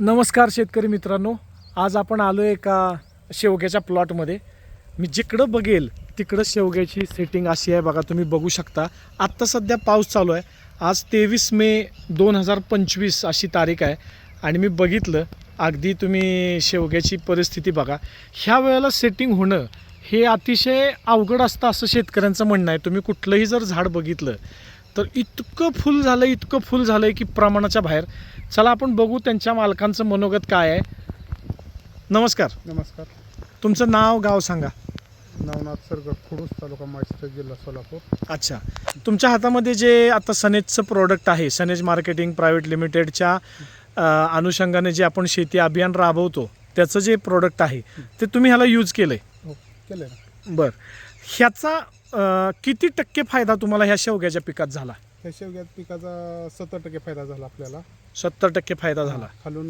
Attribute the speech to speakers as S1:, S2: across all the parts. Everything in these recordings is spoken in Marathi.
S1: नमस्कार शेतकरी मित्रांनो, आज आपण आलो आहे एका शेवग्याच्या प्लॉटमध्ये. मी जिकडं बघेल तिकडं शेवग्याची सेटिंग अशी आहे बघा, तुम्ही बघू शकता. आत्ता सध्या पाऊस चालू आहे. आज 23 मे 2025 अशी तारीख आहे आणि मी बघितलं अगदी तुम्ही शेवग्याची परिस्थिती बघा. ह्या वेळेला सेटिंग होणं हे अतिशय अवघड असतं असं शेतकऱ्यांचं म्हणणं आहे. तुम्ही कुठलंही जर झाड बघितलं तर इतकं फुल झालं आहे की प्रमाणाच्या बाहेर. चला आपण बघू त्यांच्या मालकांचं मनोगत काय आहे. नमस्कार.
S2: नमस्कार.
S1: तुमचं नाव गाव सांगा.
S2: नवनाथ सरगर, खुडूस, तालुका माळशिरस, जिल्हा सोलापूर.
S1: अच्छा, तुमच्या हातामध्ये जे आता सनेजचं प्रोडक्ट आहे, सनेज मार्केटिंग प्रायव्हेट लिमिटेडच्या अनुषंगाने जे आपण शेती अभियान राबवतो त्याचं जे प्रोडक्ट आहे ते तुम्ही ह्याला यूज केलं आहे?
S2: हो, केलं ना.
S1: बरं, ह्याचा किती टक्के फायदा तुम्हाला ह्या शेवग्याच्या पिकात झाला?
S2: ह्या शेवग्यात पिकाचा 70% फायदा झाला आपल्याला.
S1: 70% फायदा झाला.
S2: खालून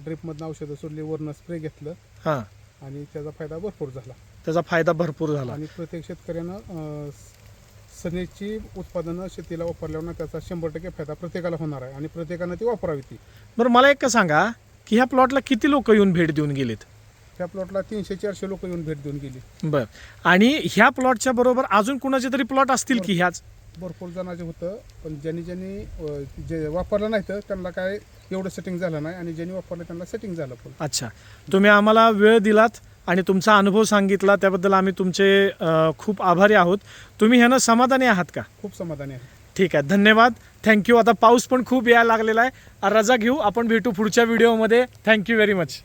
S2: ड्रिपमधनं औषधं सोडली, वरनं स्प्रे घेतलं
S1: हां,
S2: आणि त्याचा फायदा भरपूर झाला.
S1: त्याचा फायदा भरपूर झाला.
S2: आणि प्रत्येक शेतकऱ्यानं सनेजची उत्पादनं शेतीला वापरल्यावर त्याचा 100% फायदा प्रत्येकाला होणार आहे आणि प्रत्येकानं ती वापरावी ती.
S1: बरं, मला एक सांगा की ह्या प्लॉटला किती लोक येऊन भेट देऊन गेलेत?
S2: त्या प्लॉटला 300-400 लोक येऊन भेट देऊन गेली.
S1: बरं, आणि ह्या प्लॉटच्या बरोबर अजून कुणाचे तरी प्लॉट असतील की ह्याच?
S2: भरपूर जणांचे होतं, पण ज्यांनी जे वापरलं नाही तर त्यांना काय एवढं सेटिंग झालं नाही आणि ज्यांनी वापरलं त्यांना सेटिंग झालं पण.
S1: अच्छा, तुम्ही आम्हाला वेळ दिलात आणि तुमचा अनुभव सांगितला त्याबद्दल आम्ही तुमचे खूप आभारी आहोत. तुम्ही ह्यानं समाधानी आहात का?
S2: खूप समाधानी आहे.
S1: ठीक आहे, धन्यवाद, थँक्यू. आता पाऊस पण खूप यायला लागलेला आहे. रजा घेऊ, आपण भेटू पुढच्या व्हिडिओमध्ये. Thank you very much.